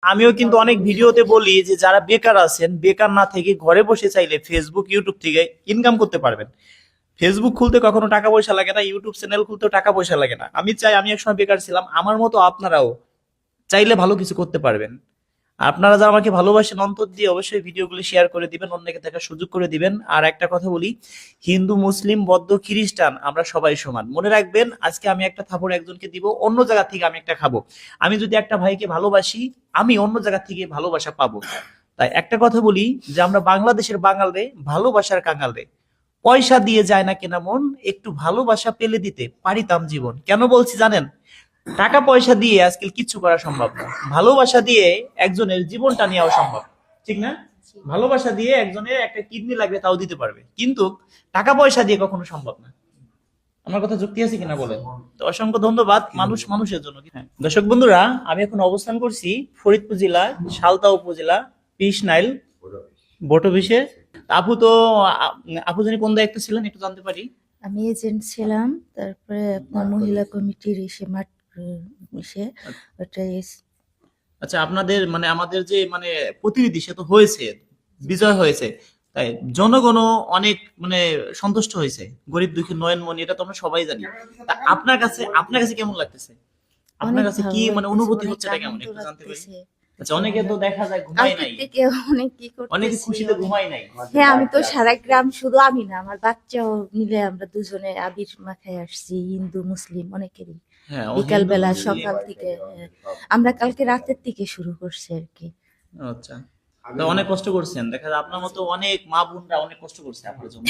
আমিও কিন্তু অনেক ভিডিওতে বলি যে যারা বেকার আছেন, বেকার না থেকে ঘরে বসে চাইলে ফেসবুক ইউটিউব থেকে ইনকাম করতে পারবেন। ফেসবুক খুলতে কখনো টাকা পয়সা লাগে না, ইউটিউব চ্যানেল খুলতেও টাকা পয়সা লাগে না। আমি চাই, আমি একসময় বেকার ছিলাম, আমার মতো আপনারাও চাইলে ভালো কিছু করতে পারবেন। আপনারা যারা আমাকে ভালোবাসেন অন্তর দিয়ে অবশ্যই ভিডিওগুলো শেয়ার করে দিবেন, অন্যকে দেখার সুযোগ করে দিবেন। আর একটা কথা বলি, হিন্দু মুসলিম বৌদ্ধ খ্রিস্টান আমরা সবাই সমান। মনে রাখবেন, আজকে আমি একটা থাপড় একজনকে দিব, অন্য জায়গা থেকে আমি একটা খাবো। আমি যদি একটা ভাইকে ভালোবাসি, আমি অন্য জায়গা থেকে ভালোবাসা পাবো। তাই একটা কথা বলি যে আমরা বাংলাদেশের বাঙাল রে, ভালোবাসার কাঙাল রে। পয়সা দিয়ে যায় না কেনা মন, একটু ভালোবাসা পেলে দিতে পারিতাম জীবন। কেন বলছি জানেন? টাকা পয়সা দিয়ে আজকাল কিচ্ছু করা সম্ভব না, ভালোবাসা দিয়ে একজনের জীবনটা নেওয়া সম্ভব। ঠিক না? ভালোবাসা দিয়ে একজনের একটা কিডনি লাগবে তাও দিতে পারবে, কিন্তু টাকা পয়সা দিয়ে কখনো সম্ভব না। আমার কথা যুক্তি আছে কিনা বলেন? তো অসংখ্য ধন্যবাদ। মানুষ মানুষের জন্য। হ্যাঁ, দর্শক বন্ধুরা, আমি এখন অবস্থান করছি ফরিদপুর জেলা সালতা উপজেলা পিস নাইল বটবিশে। আপু তো আপু জানি কোন দায়িত্ব ছিলেন একটু জানতে পারি? আমি এজেন্ট ছিলাম, তারপরে আপনার মহিলা কমিটির এসে মাঠ এসে ওটা আচ্ছা, আপনাদের মানে আমাদের যে মানে প্রতিনিধি সে তো হয়েছে, বিজয় হয়েছে, তাই জনগণও অনেক মানে সন্তুষ্ট হয়েছে। গরিব দুঃখী নয়নমণি, এটা তো আমরা সবাই জানি। তা আপনার কাছে কেমন লাগতেছে? আপনার অনেক কাছে কি ভালো মানে লাগতেছে, অনুভূতি অনেক হচ্ছে, এটা কেমন আনন্দ একটু জানতে পারি? লাগতেছে। আচ্ছা, অনেকে তো আমরা দেখা যায় ঘুমায় কালকে নাই, থেকে অনেক কি অনেকে করতেছি, খুশিতে অনেক। ঘুমায় নাই। হ্যাঁ, আমি তো সারা গ্রাম, শুধু আমি না, আমার বাচ্চাও মিলে আমরা দুজনে আবির মাখায় আসছি, হিন্দু মুসলিম অনেকেরই। হ্যাঁ, ও বিকাল হিন্দু বেলা মুসলিম। সকাল থেকে, হ্যাঁ, আমরা কালকে রাতের থেকে শুরু করছি আর কি। আচ্ছা, তো অনেক কষ্ট করছেন, দেখা যায় আপনার মতো অনেক মা বোনরা অনেক কষ্ট করছে আপনার জন্য।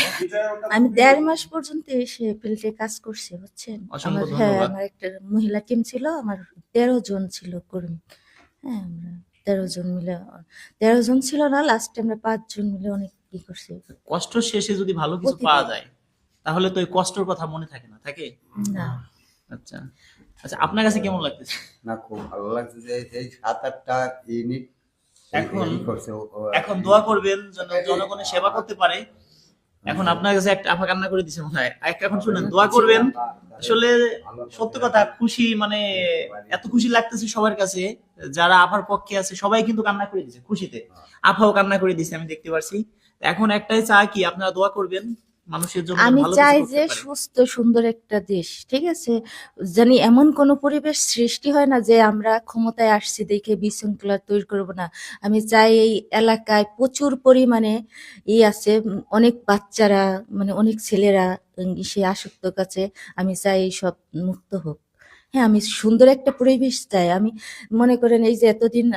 আমি ১.৫ মাস পর্যন্ত এসে ফিল্ডে কাজ করছি, বুঝছেন। অসংখ্য আমার, হ্যাঁ, ধন্যবাদ। আমার একটা মহিলা টিম ছিল, আমার ১৩ জন ছিল কর্মী। হ্যাঁ, আমরা ১৩ জন মিলে, ১৩ জন ছিল না, লাস্টে আমরা ৫ জন মিলে অনেক কি করছি কষ্ট শেষে যদি ভালো কিছু পাওয়া প্রতিদিন। যায়, তাহলে তো ওই কষ্টের কথা মনে থাকে না, থাকে? না, আচ্ছা, আচ্ছা, আপনার কাছে কেমন লাগতেছে? না, খুব ভালো লাগছে যে এই ৭-৮টা ইউনিট এখন করছে এখন দোয়া করবেন যেন জনগণের সেবা করতে পারে। এখন আপনার কাছে একটা আপা কান্না করে দিছে মনে হয়, এখন শুনেন, দোয়া করবেন। আসলে সত্য কথা, খুশি মানে এত খুশি লাগতেছে সবার কাছে, যারা আপার পক্ষে আছে সবাই কিন্তু কান্না করে দিছে খুশিতে। আপাও কান্না করে দিছে, আমি দেখতে পারছি। এখন একটাই চা কি, আপনারা দোয়া করবেন মানুষের জন্য যেন আমি ভালো কিছু চাই করতে যে পারে। সুস্থ সুন্দর একটা দেশ, ঠিক আছে, জানি এমন কোনো পরিবেশ সৃষ্টি হয় না যে আমরা ক্ষমতায় আসছি দেখে বিশৃঙ্খলা তৈরি করব না। আমি চাই এই এলাকায় প্রচুর পরিমাণে আছে, অনেক বাচ্চারা, মানে অনেক ছেলেরা সে আসক্ত কাছে, আমি চাই এই সব মুক্ত হোক। হ্যাঁ, আমি সুন্দর একটা পরিবেশ চাই। আমি মনে করেন এই যে এতদিন